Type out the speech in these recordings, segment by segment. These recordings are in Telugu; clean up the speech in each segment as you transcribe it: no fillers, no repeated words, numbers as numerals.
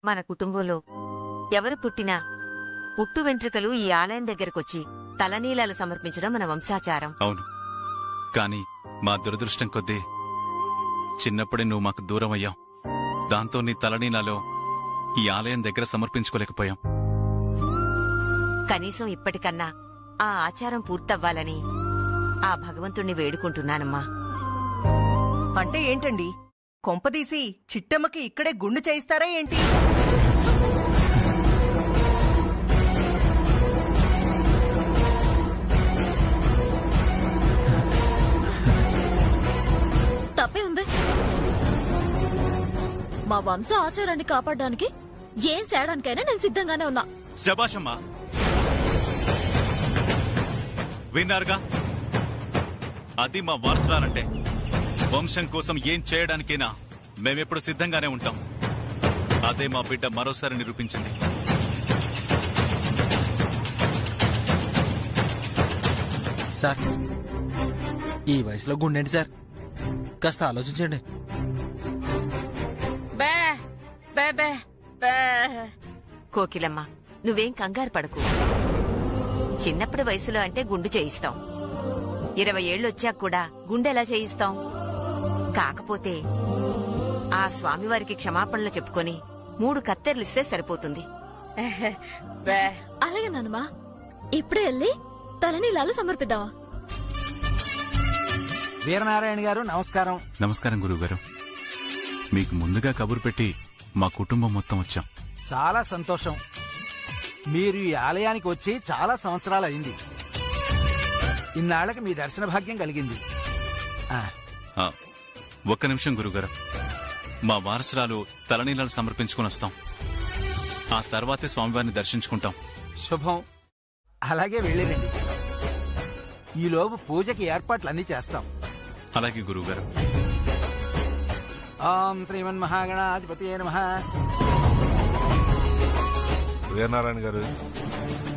మన కుటుంబంలో ఎవరు పుట్టినా పుట్టు వెంట్రుకలు ఈ ఆలయం దగ్గరకొచ్చి తలనీలాలు సమర్పించడం మన వంశాచారం. అవును, కాని మా దురదృష్టం కొద్దీ చిన్నప్పుడే నువ్వు మాకు దూరం అయ్యావు. దాంతో నీ తలనీలాలో ఈ ఆలయం దగ్గర సమర్పించుకోలేకపోయాం. కనీసం ఇప్పటికన్నా ఆ ఆచారం పూర్తవ్వాలని ఆ భగవంతుణ్ణి వేడుకుంటున్నానమ్మా. అంటే ఏంటండి, కొంపదీసి చిట్టమ్మకి ఇక్కడే గుండు చేయిస్తారా ఏంటి? తప్పే ఉంది. మా వంశ ఆచారాన్ని కాపాడడానికి ఏం చేయడానికైనా నేను సిద్ధంగానే ఉన్నా. శభాషమ్మా, విన్నారుగా? అది మా వారసురాలంటే. వంశం కోసం ఏం చేయడానికైనా మేమెప్పుడు సిద్ధంగానే ఉంటాం. అదే మా బిడ్డ మరోసారి నిరూపించింది. సార్, ఈ వయసులో గుండెండి సార్, కాస్త ఆలోచించండి. కోకిలమ్మ, నువ్వేం కంగారు పడకు. చిన్నప్పటి వయసులో అంటే గుండు చేయిస్తాం. 20 ఏళ్లొచ్చాక కూడా గుండెలా చేయిస్తాం? కాకపోతే ఆ స్వామివారికి క్షమాపణలు చెప్పుకొని 3 కత్తెర్లిస్తే సరిపోతుంది. అలాగే నాన్నమా, ఇప్పుడే వెళ్ళి తలనీలాలు సమర్పిద్దామా? వీరనారాయణ గారు నమస్కారం. నమస్కారం గురువుగారు. మీకు ముందుగా కబురు పెట్టి మా కుటుంబం మొత్తం వచ్చాం. చాలా సంతోషం. మీరు ఈ ఆలయానికి వచ్చి చాలా సంవత్సరాలు అయింది. ఇన్నాళ్లకి మీ దర్శన భాగ్యం కలిగింది. ఒక్క నిమిషం గురుగారు, మా వారసురాలు తలనీలాలు సమర్పించుకుని వస్తాం. ఆ తర్వాతే స్వామివారిని దర్శించుకుంటాం. శుభం. అలాగే వెళ్ళిరండి. ఈలోపు పూజకి ఏర్పాట్లన్నీ చేస్తాం. అలాగే గురువుగారు. ఓం శ్రీమన్మహాగణాధిపతయే నమః. వీరనారాయణ గారు,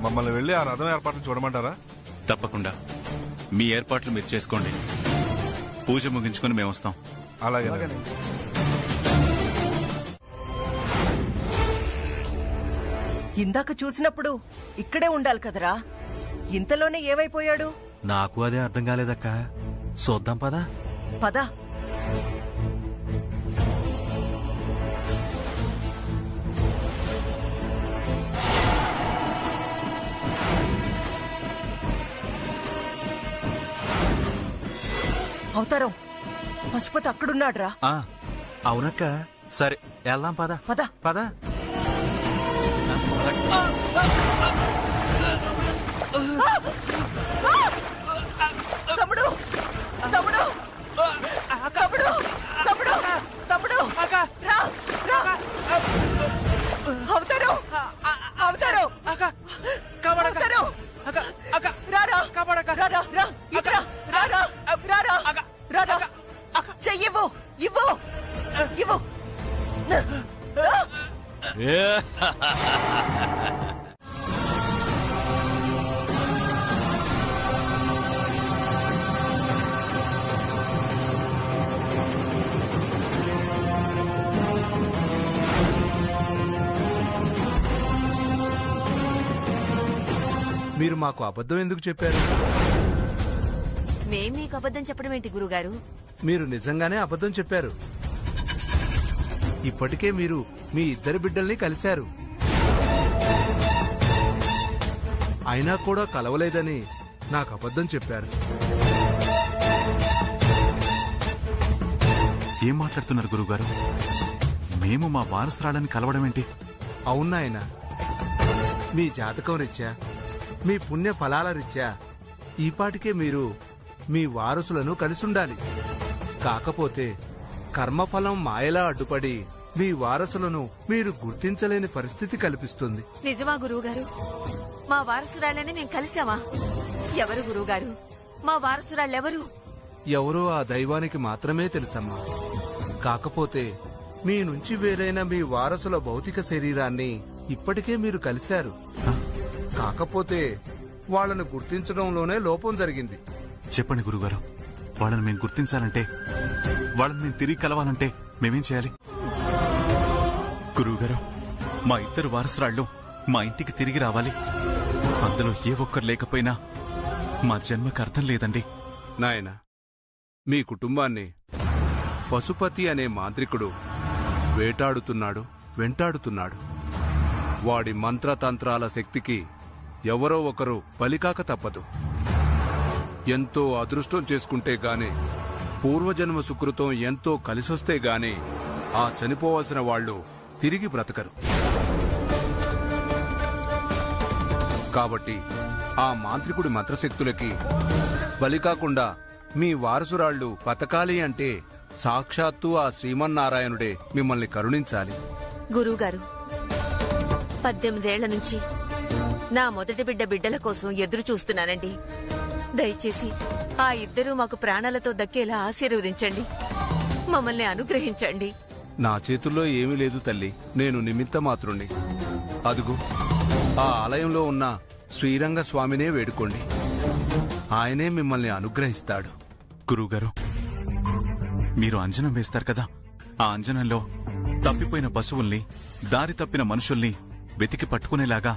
మమ్మల్ని వెళ్లి ఆ రథం ఏర్పాట్లు చూడమంటారా? తప్పకుండా. మీ ఏర్పాట్లు మీరు చేసుకోండి. పూజ ముగించుకుని మేము వస్తాం. అలాగే. ఇందాక చూసినప్పుడు ఇక్కడే ఉండాలి కదరా, ఇంతలోనే ఏమైపోయాడు? నాకు అదే అర్థం కాలేదక్క. చూద్దాం పదా. పద. అవతారం, పశుపతి అక్కడున్నాడ్రా. అవునక్క. సరే వెళ్దాం పద. పద పద. తమ్ముడు, తమ్ముడు, తమ్ముడు, తమ్ముడు, తమ్ముడు, రా, రా. అవతారం, అవతారం, అవతారం, రారా, రారా, రా, ఇక్కడ, రారా, రారా, రారా. చెయ్యివ్వు, ఇవ్వు, ఇవ్వు. మీరు మాకు అబద్ధం ఎందుకు చెప్పారు? మేం మీకు అబద్ధం చెప్పడం ఏంటి గురుగారు? మీరు నిజంగానే అబద్ధం చెప్పారు. ఇప్పటికే మీరు మీ ఇద్దరు బిడ్డల్ని కలిశారు. అయినా కూడా కలవలేదని నాకు అబద్ధం చెప్పారు. ఏం మాట్లాడుతున్నారు గురువుగారు? మేము మా వారసురాలని కలవడం ఏంటి? అవునాయన, మీ జాతకం రీత్యా, మీ పుణ్య ఫలాల రీత్యా ఈపాటికే మీరు మీ వారసులను కలిసుండాలి. కాకపోతే కర్మఫలం మాయలా అడ్డుపడి మీ వారసులను మీరు గుర్తించలేని పరిస్థితి కల్పిస్తుంది. నిజమా గురువుగారు? మా వారసురాళ్ళని మేం కలిసామా? ఎవరు గురువుగారు మా వారసురాళ్ళెవరు? ఎవరో ఆ దైవానికి మాత్రమే తెలుసమ్మా. కాకపోతే మీ నుంచి వేరైన మీ వారసుల భౌతిక శరీరాన్ని ఇప్పటికే మీరు కలిశారు. కాకపోతే వాళ్ళను గుర్తించడంలోనే లోపం జరిగింది. చెప్పండి గురుగారు, వాళ్ళని మేము గుర్తించాలంటే, వాళ్ళని మేము తిరిగి కలవాలంటే మేమేం చేయాలి? గురువుగారు, మా ఇద్దరు వారసురాళ్ళు మా ఇంటికి తిరిగి రావాలి. అందులో ఏ ఒక్కరు లేకపోయినా మా జన్మకు అర్థం లేదండి. నాయనా, మీ కుటుంబాన్ని పశుపతి అనే మాంత్రికుడు వేటాడుతున్నాడు, వెంటాడుతున్నాడు. వాడి మంత్రతంత్రాల శక్తికి ఎవరో ఒకరు బలికాక తప్పదు. ఎంతో అదృష్టం చేసుకుంటే గాని, పూర్వజన్మ సుకృతం ఎంతో కలిసొస్తే గాని ఆ చనిపోవలసిన వాళ్ళు తిరిగి బ్రతకరు. కాబట్టి ఆ మాంత్రికుడి మంత్రశక్తులకి బలి కాకుండా మీ వారసురాళ్లు బతకాలి అంటే సాక్షాత్తు ఆ శ్రీమన్నారాయణుడే మిమ్మల్ని కరుణించాలి. గురువుగారు, 18 ఏళ్ల నుంచి నా మొదటి బిడ్డల కోసం ఎదురు చూస్తున్నానండి. దయచేసి ఆ ఇద్దరూ మాకు ప్రాణాలతో దక్కేలా ఆశీర్వదించండి, మమ్మల్ని అనుగ్రహించండి. నా చేతుల్లో ఏమీ లేదు తల్లి, నేను నిమిత్త మాత్రుణ్ణి. అదుగు ఆ ఆలయంలో ఉన్న శ్రీరంగ స్వామినే వేడుకోండి, ఆయనే మిమ్మల్ని అనుగ్రహిస్తాడు. గురువుగారు, మీరు అంజనం వేస్తారు కదా, ఆ అంజనంలో తప్పిపోయిన పశువుల్ని, దారి తప్పిన మనుషుల్ని వెతికి పట్టుకునేలాగా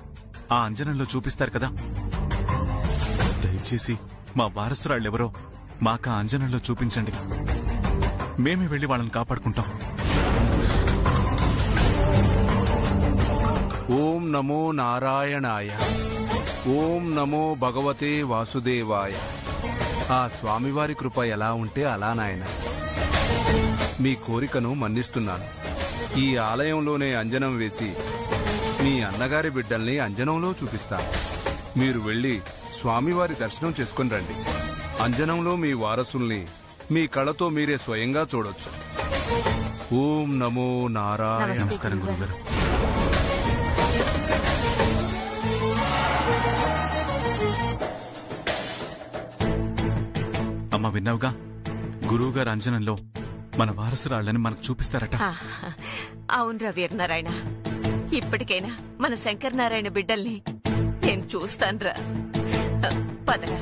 ఆ అంజనంలో చూపిస్తారు కదా. దయచేసి మా వారసురాళ్ళెవరో మాకా అంజనంలో చూపించండి, మేమే వెళ్లి వాళ్ళని కాపాడుకుంటాం. ఓం నమో నారాయణాయ, ఓం నమో భగవతే వాసుదేవాయ. ఆ స్వామివారి కృప ఎలా ఉంటే అలా నాయన. మీ కోరికను మన్నిస్తున్నాను. ఈ ఆలయంలోనే అంజనం వేసి మీ అన్నగారి బిడ్డల్ని అంజనంలో చూపిస్తాను. మీరు వెళ్లి స్వామివారి దర్శనం చేసుకుని రండి. అంజనంలో మీ వారసుల్ని మీ కళ్ళతో మీరే స్వయంగా చూడొచ్చు. ఓం నమో నారాయణ. నమస్కారం గురుగారు. అమ్మ, విన్నావుగా, గురువుగారు అంజనంలో మన వారసురాళ్ళని మనకు చూపిస్తారట. అవునరా వీరనారాయణ, ఇప్పటికైనా మన శంకరనారాయణ బిడ్డల్ని నేను చూస్తాన్రా. పదరా.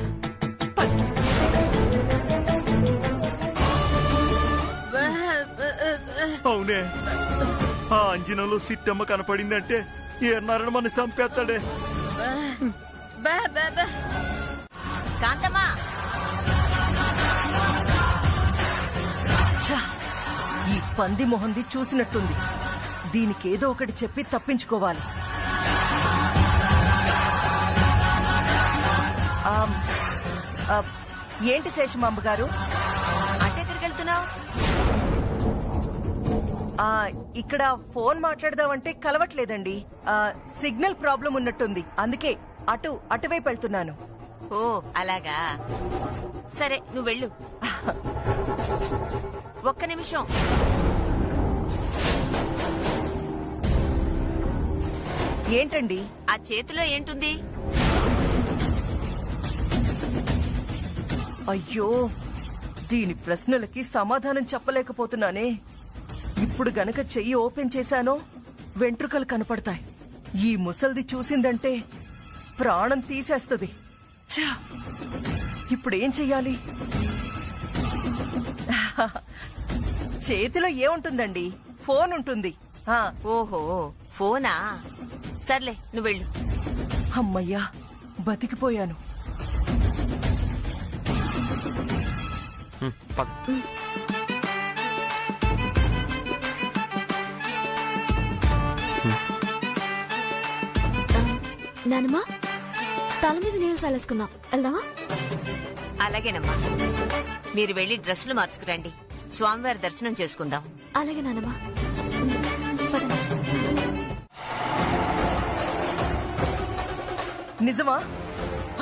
అవునే, ఆ అంజనంలో సిట్టమ్మ కనపడిందంటే ఏనారాయణ మన చంపేస్తాడే. కాంతమ్మా, ఈ పంది మొహంది చూసినట్టుంది. దీనికేదో ఒకటి చెప్పి తప్పించుకోవాలి. ఏంటి శేషమాంబ గారు, అంటే ఎక్కడికి వెళ్తున్నావు? ఇక్కడ ఫోన్ మాట్లాడదామంటే కలవట్లేదండి. సిగ్నల్ ప్రాబ్లం ఉన్నట్టుంది, అందుకే అటువైపు వెళ్తున్నాను. ఓ అలాగా, సరే నువ్వు వెళ్ళు. ఒక్క నిమిషం. ఏంటండి ఆ చేతిలో ఏంటుంది? అయ్యో, దీని ప్రశ్నలకి సమాధానం చెప్పలేకపోతున్నానే. ఇప్పుడు గనక చెయ్యి ఓపెన్ చేశానో వెంట్రుకలు కనపడతాయి. ఈ ముసల్ది చూసిందంటే ప్రాణం తీసేస్తుంది. ఇప్పుడేం చెయ్యాలి? చేతిలో ఏముంటుందండి? ఫోన్ ఉంటుంది. ఓహో, ఫోనా? సర్లే నువ్వు వెళ్ళు. అమ్మయ్యా, బతికిపోయాను. నానమ్మా, తల మీద నీళ్ళు చల్లేసుకుందాం, వెళ్దామా? అలాగేనమ్మా, మీరు వెళ్లి డ్రెస్సులు మార్చుకురండి, స్వామివారి దర్శనం చేసుకుందాం. అలాగే నానమ్మా. నిజమా?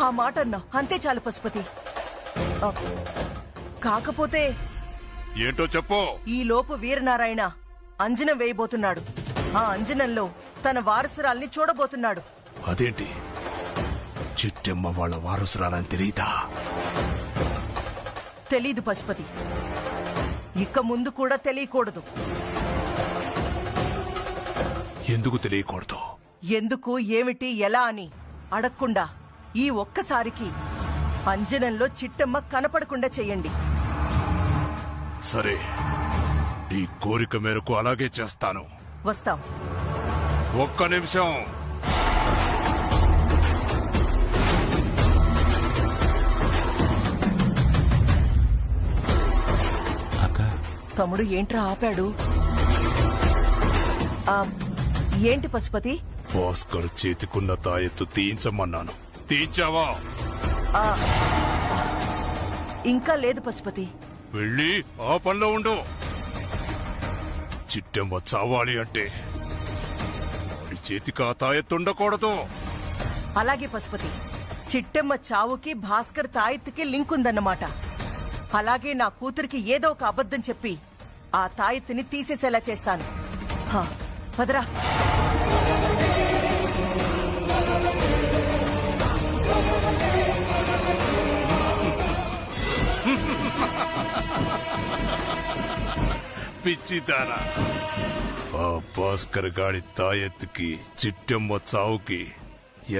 ఆ మాట అన్నా అంతే చాలు పశుపతి. కాకపోతే ఏంటో చెప్పు. ఈ లోపు వీరనారాయణ అంజనం వేయబోతున్నాడు. ఆ అంజనంలో తన వారసురాల్ని చూడబోతున్నాడు. అదేంటి, చిట్టమ్మ వాళ్ళ వారసురాలని తెలియదా? తెలీదు పశుపతి, ఇక ముందు కూడా తెలియకూడదు. ఎందుకు తెలియకూడదు? ఎందుకు, ఏమిటి, ఎలా అని అడగకుండా ఈ ఒక్కసారికి అంజనంలో చిట్టమ్మ కనపడకుండా చెయ్యండి. సరే, నీ కోరిక మేరకు అలాగే చేస్తాను. వస్తాం. ఒక్క నిమిషం. అక్క తమ్ముడు ఏంట్రా ఆపాడు? ఆ, ఏంటి పశుపతి? భాస్కర్ చేతికున్న తాయెత్తు తీయించమన్నాను. తీయించావా? ఆ, ఇంకా లేదు పశుపతి. వెళ్ళి ఆ పనిలో ఉండు. చిట్టెమ్మ చావాలి అంటే వాడి చేతికి ఆ తాయెత్తు ఉండకూడదు. అలాగే పశుపతి. చిట్టెమ్మ చావుకి భాస్కర్ తాయెత్తుకి లింక్ ఉందన్నమాట. అలాగే నా కూతురికి ఏదో ఒక అబద్ధం చెప్పి ఆ తాయెత్తుని తీసేసేలా చేస్తాను. హా, పదరా. పిచ్చిదానా, ఆ భాస్కర్ గాడి తాయెత్తుకి చిట్టెమ్మ చావుకి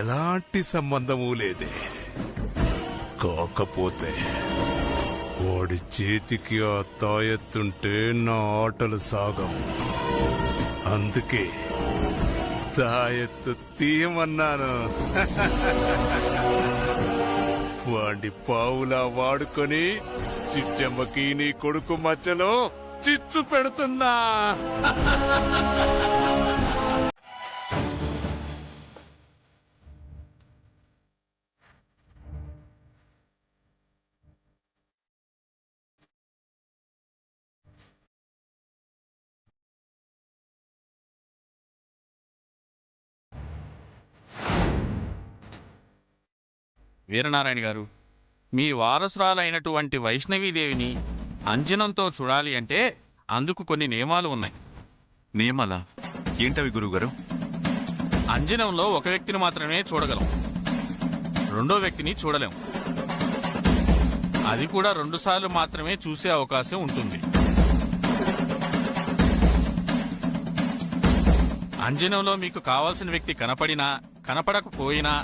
ఎలాంటి సంబంధము లేదే. కాకపోతే వాడి చేతికి ఆ తాయెత్తుంటే నా ఆటలు సాగం. అందుకే తాయెత్తు తీయమన్నాను. వాడి పావులా వాడుకొని చిట్టెమ్మకి నీ కొడుకు మధ్యలో చిచ్చు పెడుతున్నా. వీరనారాయణ గారు, మీ వారసురాలైనటువంటి వైష్ణవీదేవిని అంజనంతో చూడాలి అంటే అందుకు కొన్ని నియమాలు ఉన్నాయి. నియమాలా? ఏంటవి గురువుగారు? అంజనంలో ఒక వ్యక్తిని మాత్రమే చూడగలం, రెండో వ్యక్తిని చూడలేం. అది కూడా 2 సార్లు మాత్రమే చూసే అవకాశం ఉంటుంది. అంజనంలో మీకు కావాల్సిన వ్యక్తి కనపడినా కనపడకపోయినా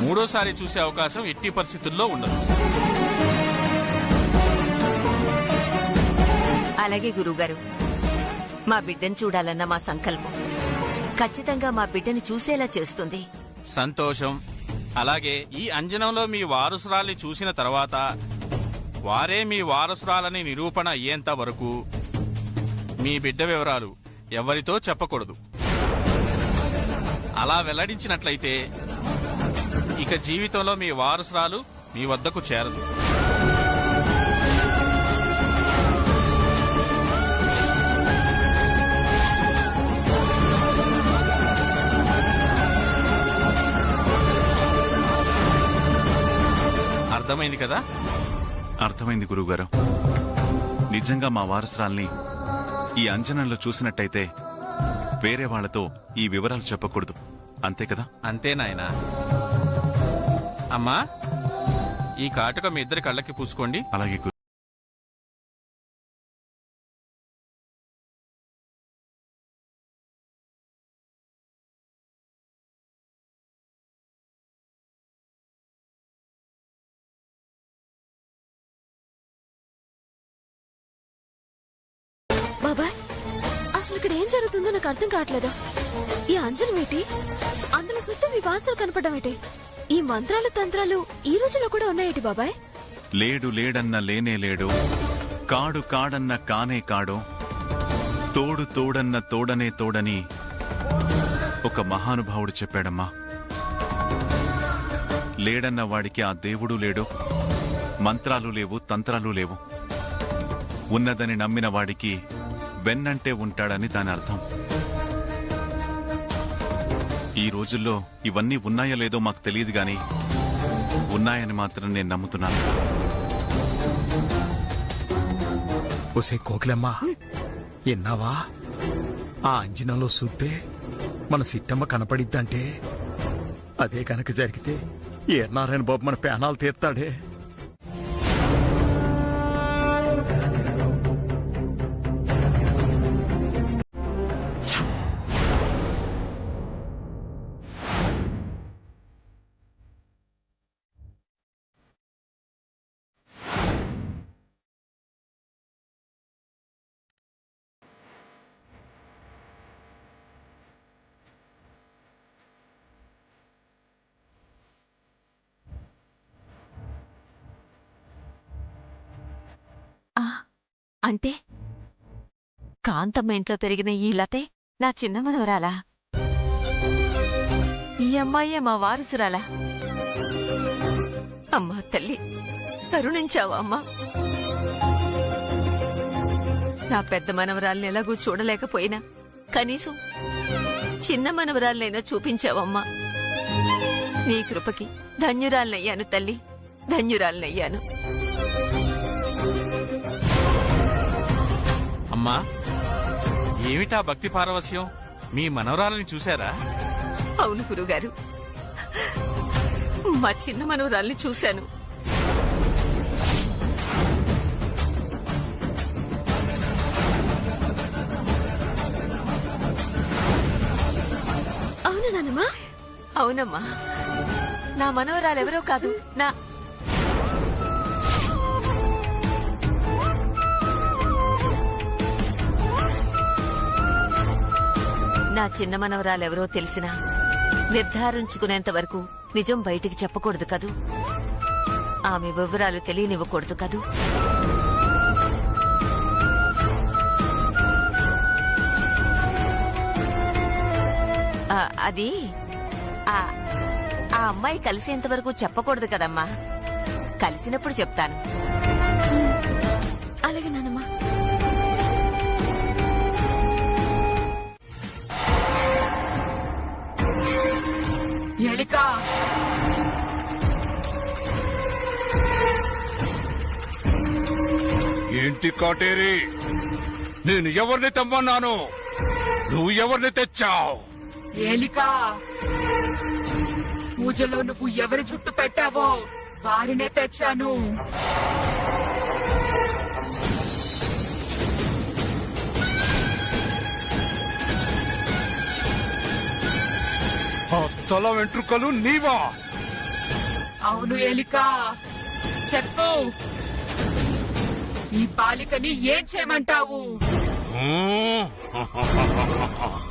మూడోసారి చూసే అవకాశం ఎట్టి పరిస్థితుల్లో ఉండదు. అలాగే గురువుగారు, మా బిడ్డను చూడాలన్న మా సంకల్పం ఖచ్చితంగా మా బిడ్డని చూసేలా చేస్తుంది. సంతోషం. అలాగే ఈ అంజనంలో మీ వారసురాల్ని చూసిన తర్వాత వారే మీ వారసురాలని నిరూపణ అయ్యేంత వరకు మీ బిడ్డ వివరాలు ఎవరితో చెప్పకూడదు. అలా వెల్లడించినట్లయితే ఇక జీవితంలో మీ వారసురాలు మీ వద్దకు చేరదు. అర్థమైంది కదా? అర్థమైంది గురువుగారు. నిజంగా మా వారసురాల్ని ఈ అంజనంలో చూసినట్టయితే వేరే వాళ్లతో ఈ వివరాలు చెప్పకూడదు, అంతే కదా? అంతే నాయనా. అమ్మా, ఈ కాటుక మీ ఇద్దరి కళ్ళకి పూసుకోండి. అలాగే బాబాయ్, అసలు ఇక్కడ ఏం జరుగుతుందో నాకు అర్థం కావట్లేదు. ఈ అంజనం ఏంటి? అందులో సుత్తం మీ వాసలు కనపడడం ఏంటి? ఈ మంత్రాలు తంత్రాలు ఈ రోజులో కూడా ఉన్నాయేటి బాబాయ్? లేడు లేడన్న లేనే లేడు, కాడు కాడన్న కానే కాడు, తోడు తోడన్న తోడనే తోడని ఒక మహానుభావుడు చెప్పాడమ్మా. లేడన్న వాడికి ఆ దేవుడు లేడు, మంత్రాలు లేవు, తంత్రాలు లేవు. ఉన్నదని నమ్మిన వాడికి వెన్నంటే ఉంటాడని దాని అర్థం. ఈ రోజుల్లో ఇవన్నీ ఉన్నాయో లేదో మాకు తెలియదు గాని ఉన్నాయని మాత్రం నేను నమ్ముతున్నాను. ఒసే కోకిలమ్మా, ఎన్నావా? ఆ అంజనంలో చూస్తే మన సిట్టమ్మ కనపడిద్దంటే అదే కనుక జరిగితే ఏ నారాయణ బాబు మన పేనాలు తీస్తాడే. అంటే కాంతమ్మ ఇంట్లో పెరిగిన ఈ లతే నా చిన్న మనవరాలా? ఈ అమ్మాయే మా వారసురాలా? అమ్మా తల్లి, కరుణించావా అమ్మా? నా పెద్ద మనవరాల్ని ఎలాగూ చూడలేకపోయినా కనీసం చిన్న మనవరాలనైనా చూపించావమ్మా. నీ కృపకి ధన్యురాలనయ్యాను తల్లి, ధన్యురాలనయ్యాను. అమ్మా, ఏమిటా భక్తి పారవస్యం? మీ మనవరాలని చూశారా? అవును గురుగారు, మా చిన్న మనవరాల్ని చూశాను. అవునా నానమ్మా? అవునమ్మా, నా మనవరాలెవరో కాదు, నా చిన్న మనవరాలెవరో తెలిసినా నిర్ధారించుకునేంత వరకు నిజం బయటికి చెప్పకూడదు కదూ. ఆమె వివరాలు తెలియనివ్వకూడదు కదూ. అది ఆ అమ్మాయి కలిసేంత వరకు చెప్పకూడదు కదమ్మా. కలిసినప్పుడు చెప్తాను. అలాగే నానమ్మా. ఏంటి కాటేరి? నేను ఎవరిని తెమ్మన్నాను? నువ్వు ఎవరిని తెచ్చావు? ఏలికా, పూజలో నువ్వు ఎవరి జుట్టు పెట్టావో వారినే తెచ్చాను. ఆ తల వెంట్రుకలు నీవా? అవును ఏలికా, చెప్పు, ఈ బాలికని ఏం చేయమంటావు?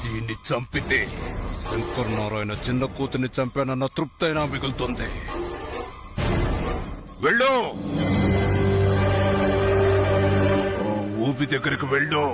దీన్ని చంపితే శంకర్ నారాయణ చిన్న కూతుర్ని చంపానన్న తృప్తైనా మిగులుతుంది. వెళ్ళు, ఊపి దగ్గరికి వెళ్ళు.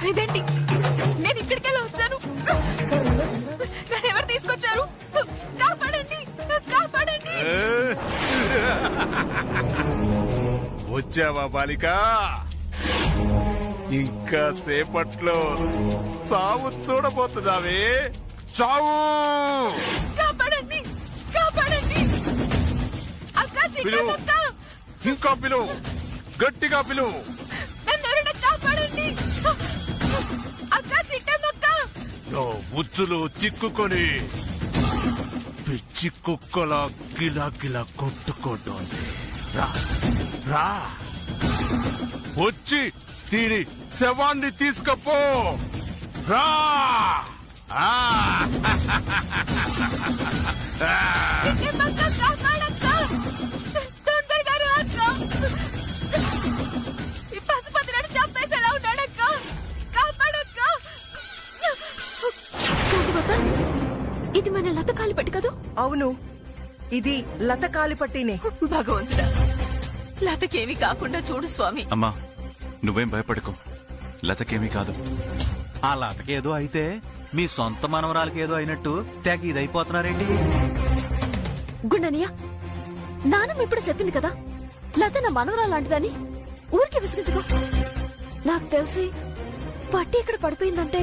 ఇదేంటి, నేను ఇక్కడికెళ్ళి వచ్చాను, నన్ను ఎవరు తీసుకొచ్చారు? కాపాడండి, కాపాడండి. వచ్చావా బాలిక? ఇంకా సేపట్లో చావు చూడబోతున్నావే. చావు! కాపాడండి, కాపాడండి. పిలువు, ఇంకా పిలువు, గట్టిగా పిలువు. నన్ను కాపాడండి. ఉచ్చులు చిక్కుకొని పిచ్చి కుక్కలా గిలా గిలా కొట్టుకుంటోంది. రా రా, వచ్చి దీని శవాన్ని తీసుకపో. రా. ఈ పశుపతి నన్ను చంపేసేలా ఉన్నాడక్క, కాపాడక్క. ఇది మన లత కాలిపట్టి కదూ? అవును, ఇది లత కాలిపట్టినే. భగవంతుడా, లతకేమీ కాకుండా చూడు స్వామి. అమ్మా, నువ్వేం భయపడకు, లతకేమీ కాదు. ఆ లతకేదో అయితే మీ సొంత మనవరాలకేదో అయినట్టు తెగ ఇదైపోతున్నారేంటి? గుండనియా, నానమ్మ ఇప్పుడు చెప్పింది కదా లత నా మనవరాలు లాంటిదని. ఊరికి విసిగించుకో. నాకు తెలిసి పట్టి ఇక్కడ పడిపోయిందంటే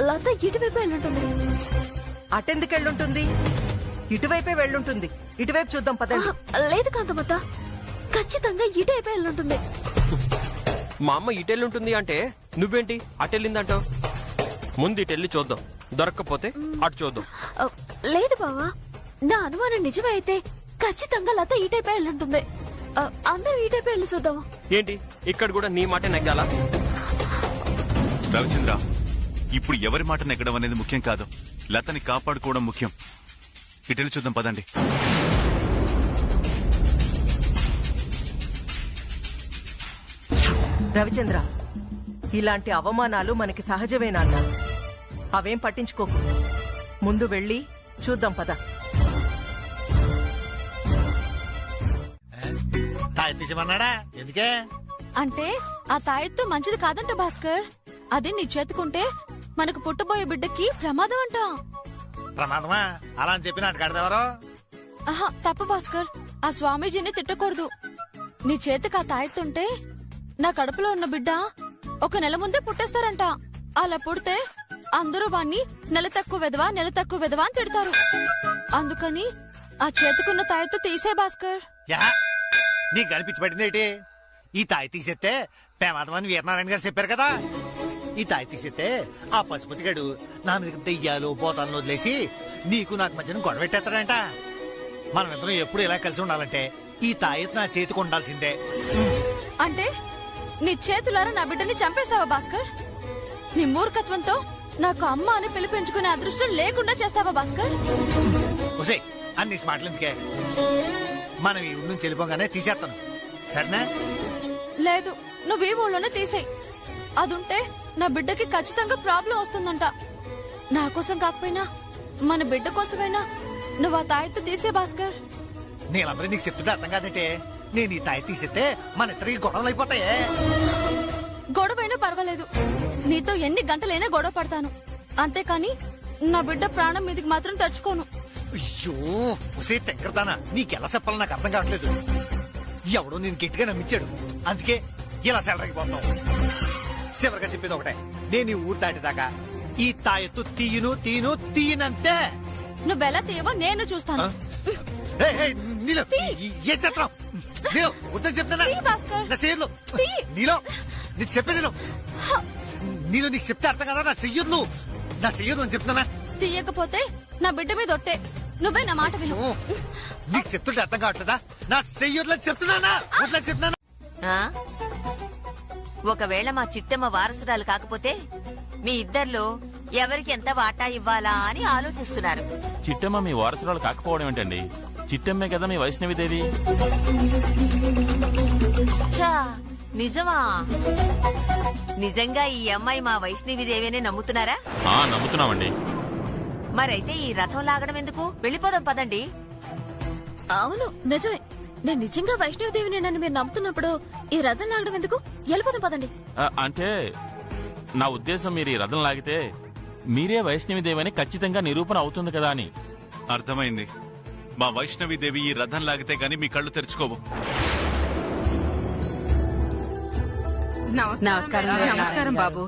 లత ఇటువైపు వెళ్ళుంటుంది. అటెందుకెళ్ళుంటుంది? ఇటువైపే వెళ్ళుంటుంది. ఇటువైపు చూద్దాం పదండి. లేదు కాంతమత్త, ఖచ్చితంగా ఇటువైపే వెళ్ళుంటుంది. మా అమ్మ ఇటెళ్ళుంటుంది అంటే నువ్వేంటి అటెళ్ళిందంటావు? ముందు ఇటెళ్ళి చూద్దాం, దొరక్కపోతే అటు చూద్దాం. లేదు బావా, నా అనుమానం నిజమే అయితే ఖచ్చితంగా లత ఈ టైప్ వెళ్ళుంటుంది. అందరూ ఈ టైప్ వెళ్ళి చూద్దాం. ఏంటి ఇక్కడ కూడా నీ మాట నెగ్గాలా? రవిచంద్ర, ఇప్పుడు ఎవరి మాట నెగ్గడం అనేది ముఖ్యం కాదు, లతని కాపాడుకోవడం ముఖ్యం. ఇటెళ్ళి చూద్దాం పదండి. రవిచంద్ర, ఇలాంటి అవమానాలు మనకి సహజమే నాన్న. అవేం పట్టించుకోకు. ముందు వెళ్ళి చూద్దాం పద. తీసేమన్నాడా? ఎందుకే? అంటే ఆ తాయెత్తు మంచిది కాదంట భాస్కర్. అది నీ చేతుకుంటే మనకు పుట్టబోయే బిడ్డకి ప్రమాదం అంట. ప్రమాదమా? అలా అని చెప్పి నాకు కడదెవరో? ఆహా, తప్పు భాస్కర్. ఆ స్వామీజీని తిట్టకూడదు. నీ చేతికి ఆ తాయెత్తుంటే నా కడుపులో ఉన్న బిడ్డ 1 నెల ముందే పుట్టేస్తారంట. అలా పుడితే అందరూ వాణ్ణి నెల తక్కువ వెదవా అని తిడతారు. అందుకని ఆ చేతికున్న తాయెత్తు తీసే భాస్కర్. యా, నీకు కనిపించి పట్టిందేటి? ఈ తాయి తీసేస్తే ప్రమాదం అని వీరనారాయణ గారు చెప్పారు కదా. ఈ తాయి తీసేస్తే ఆ పశుపతి గడు నా మీద దెయ్యాలు బోతాలను వదిలేసి నీకు నాకు మధ్యన గొడవ పెట్టేస్తాడంట. మనం ఇద్దరం ఎప్పుడు ఇలా కలిసి ఉండాలంటే ఈ తాయెత్తు నా చేతికి ఉండాల్సిందే. అంటే నీ చేతులారా నా బిడ్డని చంపేస్తావా భాస్కర్? నీ మూర్ఖత్వంతో నాకు అమ్మ అని పిలిపించుకునే అదృష్టం లేకుండా చేస్తావా భాస్కర్? ఒసే, అన్ని మాటలు ఎందుకే? మనం ఈ ఊరి నుంచి వెళ్ళిపోగానే తీసేస్తాను, సరేనా? లేదు, నువ్వు ఈ ఊళ్ళోనే తీసేయి. అదుంటే నా బిడ్డకి ఖచ్చితంగా ప్రాబ్లం వస్తుందంట. నా కోసం కాకపోయినా మన బిడ్డ కోసమైనా నువ్వు ఆ తాయెత్తు తీసే భాస్కర్. నేనందరూ నీకు చెప్తుంటే అర్థం కాదంటే, నేను ఈ తాయి తీసేస్తే మన ఇద్దరికి గొడవలు అయిపోతాయే. గొడవైనా పర్వాలేదు, నీతో ఎన్ని గంటలైనా గొడవ పడతాను. అంతేకాని నా బిడ్డ ప్రాణం మీదకి మాత్రం తెచ్చుకోను. అయ్యో ఒసే తెంకరదానా, నీకెలా చెప్పాలో నాకు అర్థం కావట్లేదు. ఎవడో నేను గట్టిగా నమ్మించాడు, అందుకే ఇలా సెలరకి పోతాం. చివరిగా చెప్పేది ఒకటే, నేను ఈ ఊరు దాటిదాకా ఈ తాయెత్తు తీయనంతే. నువ్వెలా తీయవో నేను చూస్తాను. ఏ చిత్రం వద్దని చెప్తానా? నా చెయ్యలు నీలో నీకు చెప్పేది నీలో నీకు చెప్తే అర్థం కదా. నా చెయ్యొద్దు అని చెప్తానా? తీయకపోతే నా బిడ్డ మీద ఒట్టే. నువ్వే నా మాట విను. నీకు చెప్తుంటే అర్థం కావట్లేదా? నా చెయ్యొద్దని చెప్తున్నానా? వద్దని చెప్తున్నానా? ఆ? ఒకవేళ మా చిట్టమ్మ వారసురాలు కాకపోతే మీ ఇద్దర్లో ఎవరికి ఎంత వాటా ఇవ్వాలా అని ఆలోచిస్తున్నారు. చిట్టమ్మ మీ వారసురాలు కాకపోవడం ఏంటండి? చిట్టమ్మే కదా మీ వైష్ణవిదేవి. ఛా, నిజమా? నిజంగా ఈ అమ్మాయి మా వైష్ణవిదేవినే నమ్ముతున్నారా? నమ్ముతున్నామండి. మరైతే ఈ రథం లాగడం ఎందుకు? వెళ్ళిపోదాం పదండి. అవును, నిజమే. నేను నిజంగా వైష్ణవదేవిని నన్ను మీరు నమ్ముతున్నప్పుడు ఈ రథం లాగడం ఎందుకు? వెళ్ళిపోదాం పదండి. అంటే నా ఉద్దేశం, మీరు ఈ రథం లాగితే మీరే వైష్ణవిదేవి అని ఖచ్చితంగా నిరూపణ అవుతుంది కదా అని. అర్థమైంది. మా వైష్ణవిదేవి ఈ రథం లాగితే గాని మీ కళ్ళు తెరుచుకోవు. నమస్కారం బాబు.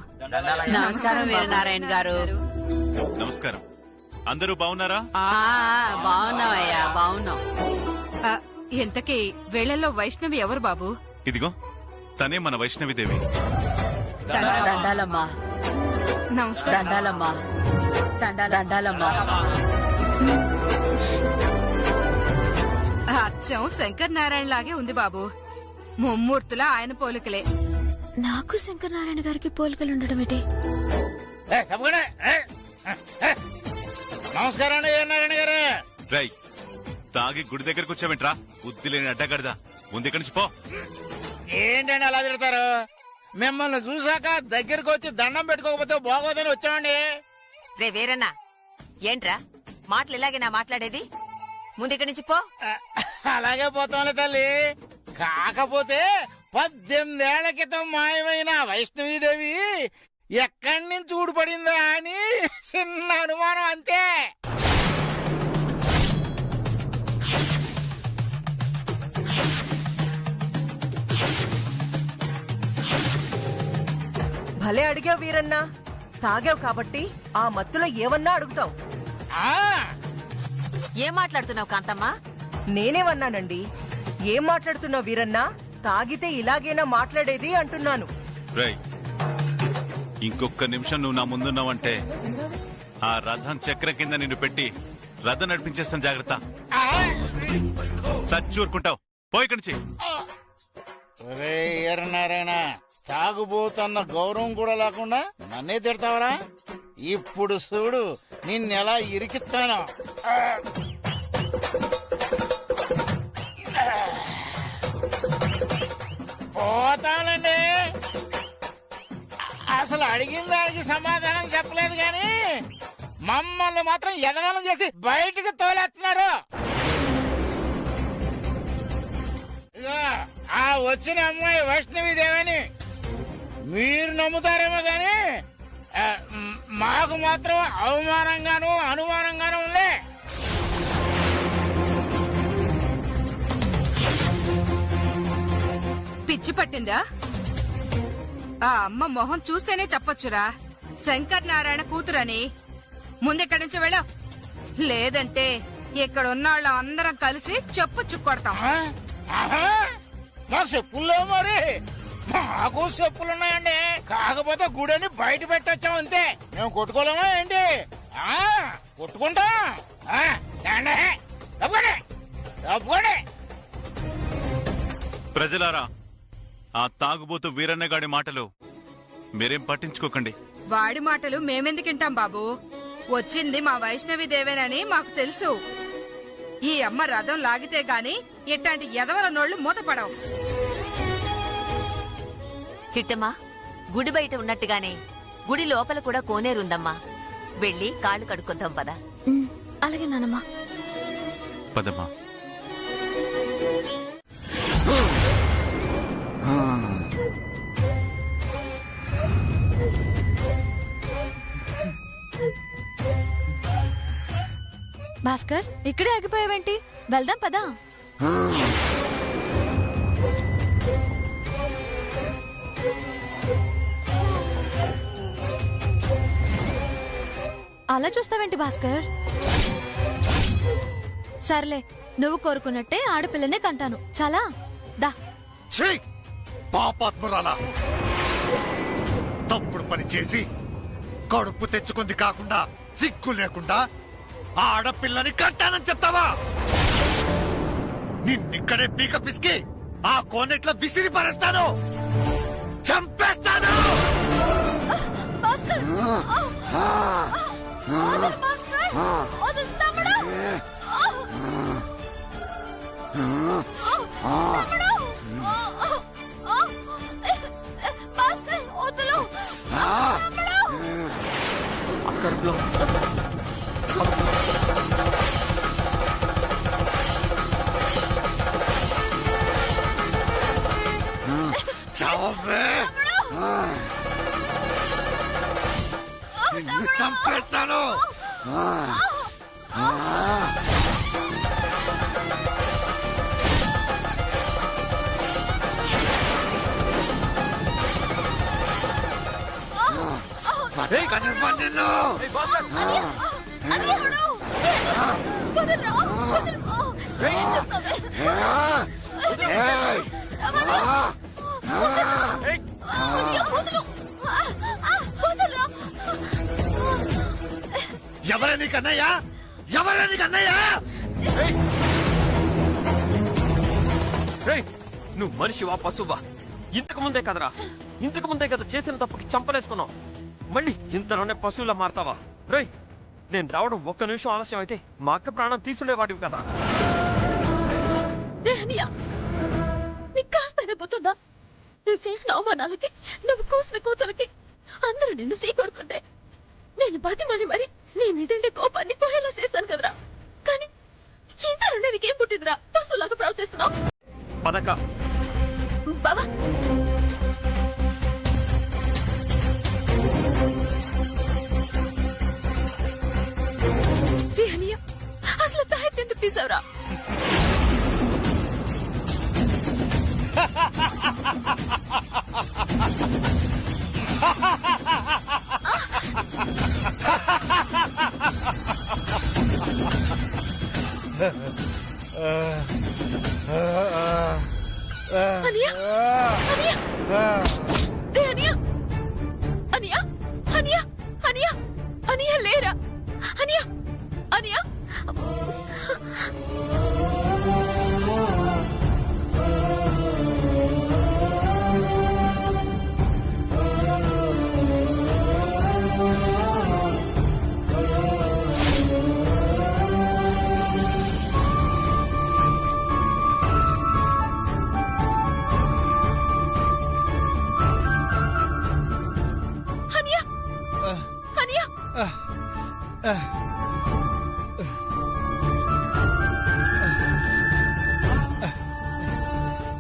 నమస్కారం వీరనారాయణ గారు. నమస్కారం. అందరూ బాగున్నారా? బాగున్నావయ్యా, బాగున్నాం. ఇంతకీ వీళ్లలో వైష్ణవి ఎవరు బాబు? ఇదిగో తనే మన వైష్ణవిదేవి. దండాలమ్మా. నమస్కారం. దండాలమ్మా. దండాలమ్మా. అచ్చం శంకర్ నారాయణ లాగే ఉంది బాబు. ముమ్మూర్తుల ఆయన పోలికలే. నాకు శంకర్ నారాయణ గారికి పోలికలు ఉండడం ఏంటి? నమస్కారం అండి నారాయణ గారు. రై, తాగి గుడి దగ్గరకు వచ్చావేంట్రా? బుద్ధి లేని అడ్డగడదా. ముందు ఇక్కడి నుంచి పో. ఏంటండి అలా తిడతారు? మిమ్మల్ని చూసాక దగ్గరకు వచ్చి దండం పెట్టుకోకపోతే బాగోదని వచ్చామండి. రే వీరన్న, ఏంట్రా మాటలు ఇలాగేనా మాట్లాడేది? ముందు ఇక్కడి నుంచి పో. అలాగే పోతాంలే తల్లి. కాకపోతే 18 ఏళ్ల క్రితం మాయమైన వైష్ణవీదేవి ఎక్కడి నుంచి ఊడిపడిందా అని చిన్న అనుమానం అంతే. భలే అడిగావు వీరన్నా. తాగావు కాబట్టి ఆ మత్తులో ఏమన్నా అడుగుతావు. ఏం మాట్లాడుతున్నావు కాంతమ్మా? నేనేమన్నానండి? ఏం మాట్లాడుతున్నావు వీరన్నా? తాగితే ఇలాగేనా మాట్లాడేది అంటున్నాను. రై, ఇంకొక నిమిషం నువ్వు నా ముందున్నావంటే ఆ రథం చక్రం కింద నిన్ను పెట్టి రథం నడిపించేస్తాను. జాగ్రత్త. సచ్చూరుకుంటావు. పోయి ఇక్కడి నుంచి. నారాయణ, తాగుబోతున్న గౌరవం కూడా లేకుండా నన్నే తిడతావరా? ఇప్పుడు చూడు నిన్నెలా ఇరికిస్తాను. పోతానండి. అసలు అడిగిన దానికి సమాధానం చెప్పలేదు కానీ మమ్మల్ని మాత్రం ఎదగలం చేసి బయటికి తోలేస్తున్నారు. ఇగో ఆ వచ్చిన అమ్మాయి వైష్ణవిదేవని మీరు నమ్ముతారేమో గాని మాకు మాత్రం అవమానంగాను అనుమానంగాను ఉంది. పిచ్చి పట్టిందా? ఆ అమ్మ మొహం చూస్తేనే చెప్పొచ్చురా శంకర్ నారాయణ కూతురని. ముందెక్కడి నుంచి వెళ్ళ, లేదంటే ఇక్కడ ఉన్నవాళ్ళ అందరం కలిసి చెప్పు చుక్కొడతాం. మా చెప్పుల్లో మరి మాకు చెప్పులున్నాయండి. కాకపోతే గుడిని బయట పెట్టొచ్చాం అంతే. మేము కొట్టుకోలేమా ఏంటి? కొట్టుకుంటాం. ప్రజలారా, ఆ తాగుబోతు వీరన్నగాడి మాటలు మీరేం పట్టించుకోకండి. వాడి మాటలు మేమెందుకింటాం బాబు? వచ్చింది మా వైష్ణవి దేవేనని మాకు తెలుసు. ఈ అమ్మ రథం లాగితే గాని ఇట్లాంటి ఎదవల నోళ్లు మూతపడవు. చిట్టమ్మా, గుడి బయట ఉన్నట్టుగానే గుడి లోపల కూడా కోనేరుందమ్మా. వెళ్ళి కాళ్ళు కడుక్కొద్దాం పద. అలాగే నానమ్మా. పదమ్మా. భాస్కర్, ఇక్కడే ఆగిపోయావేంటి? వెళ్దాం పదా. అలా చూస్తావేంటి భాస్కర్? సర్లే, నువ్వు కోరుకున్నట్టే ఆడపిల్లనే కంటాను. చాలా దా. పాపాత్మురాలా, తప్పుడు పని చేసి కడుపు తెచ్చుకుంది కాకుండా సిగ్గు లేకుండా ఆడపిల్లని కంటానని చెప్తావా? నిన్నిక్కడే పీక పిసికి ఆ కోనెట్లో విసిరి పరేస్తాను, చంపేస్తాను. నిన్ను చంపేస్తాను. ఎవరే నీకన్నయ్యా? ఎవరే నీకన్నయ్యా? నువ్వు మనిషివా పశువా? ఇంతకు ముందే కదా చేసిన తప్పుకి చంపలేసుకున్నావు. మళ్ళీ ఇంతలోనే పశువులా మారతావా? రేయ్, నేను రావడం ఒక్క నిమిషం ఆలస్యం అయితే మా అక్క ప్రాణం తీసుండేవాడివి కదా. నీకు కాస్త పోతుందా? నువ్వు చేసిన అవమానాలకి, నువ్వు కూసిన కూతులకి అందరూ నిన్ను సీకొడుకుంటే నేను బతిమని మరి నీ మీదంటే కోపాన్ని పోయేలా చేశాను కదరా. కానీ ఇంతలో నీకేం పుట్టిందిరా? పశువులాగా ప్రవర్తిస్తున్నావు. పదక బాబా, అసలు తాయెత్తు ఎందుకు తీసావురా? అనియా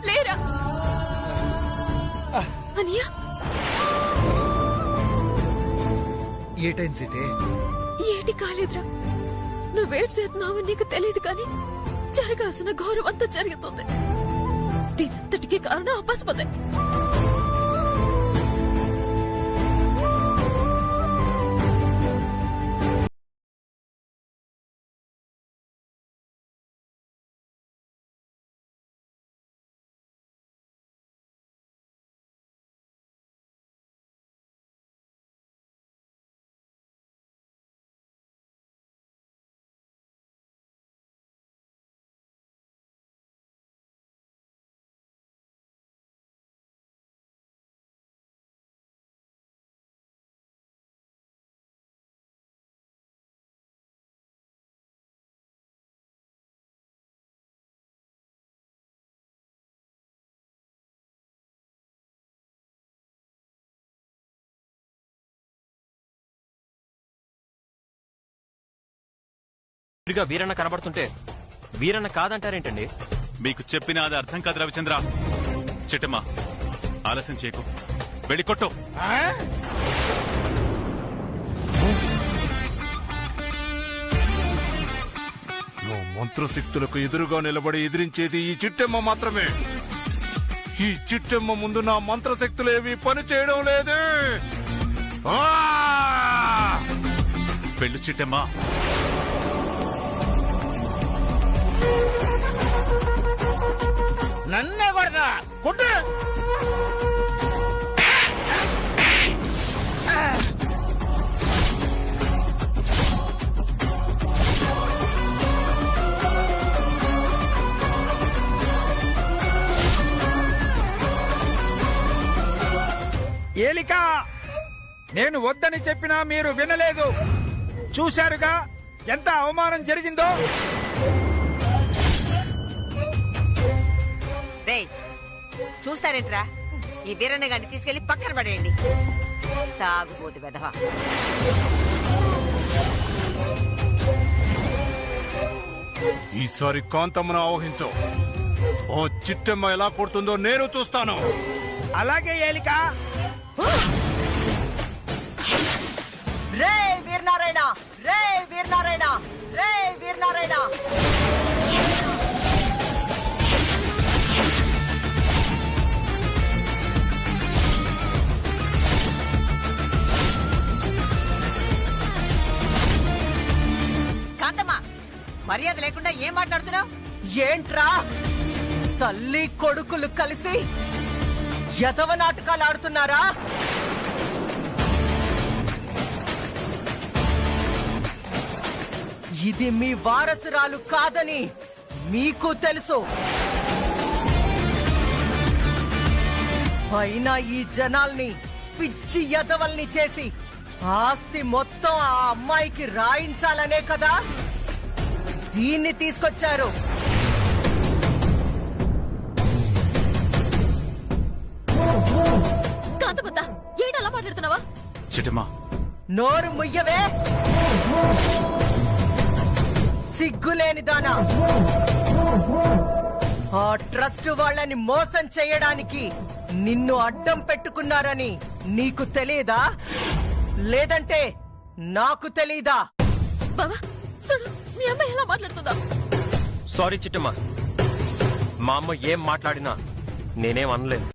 లేరా అనియా? ఏటైంది సిటే? ఏటి కాలేదురా, నువ్వేట్ చేస్తున్నావు నీకు తెలియదు కానీ జరగాల్సిన గౌరవం అంతా జరుగుతుంది. దీనంతటికీ కారణం ఆ పశుపతే. వీరన్న కనబడుతుంటే వీరన్న కాదంటారేంటండి? మీకు చెప్పిన అది అర్థం కాదు రవిచంద్ర. చిట్టమ్మా, ఆలస్యం చేయకు, వెళ్ళి కొట్టు. నువ్వు మంత్రశక్తులకు ఎదురుగా నిలబడి ఎదిరించేది ఈ చిట్టెమ్మ మాత్రమే. ఈ చిట్టెమ్మ ముందు నా మంత్రశక్తులేవి పని చేయడం లేదే. వెళ్ళు చిట్టమ్మా. నన్నే కొడతా కొట్టు. ఏలిక, నేను వద్దని చెప్పినా మీరు వినలేదు. చూశారుగా ఎంత అవమానం జరిగిందో. రేయ్, చూస్తారేంట్రా? ఈ వీరన్న గారిని తీసుకెళ్లి పక్కన పడేయండి. తాగుబోతు వెధవా. ఈసారి కాంతమ్మను ఆవహించు. ఓ చిట్టెమ్మ ఎలా కొడుతుందో నేను చూస్తాను. అలాగే ఏలిక. రే వీరనారాయణ, రే వీరనారాయణ, రే వీరనారాయణ. కాంతమ్మా, మర్యాద లేకుండా ఏం మాట్లాడుతున్నావు? ఏంట్రా, తల్లి కొడుకులు కలిసి యదవ నాటకాలు ఆడుతున్నారా? ఇది మీ వారసురాలు కాదని మీకు తెలుసు. అయినా ఈ జనాల్ని పిచ్చి యదవల్ని చేసి ఆస్తి మొత్తం ఆ అమ్మాయికి రాయించాలనే కదా దీన్ని తీసుకొచ్చారు. కాంతపత్త, ఏంటలా మాట్లాడుతున్నావా? చిట్టమ్మా, నోరు ముయ్యవే, సిగ్గులేని దానా. ఆ ట్రస్ట్ వాళ్ళని మోసం చేయడానికి నిన్ను అడ్డం పెట్టుకున్నారని నీకు తెలీదా? లేదంటే నాకు తెలీదా? బావా, చూడు మీ అమ్మాయి ఎలా మాట్లాడుతుందా. సారీ చిట్టమ్మా, మా అమ్మ ఏం మాట్లాడినా నేనేం అనలేదు.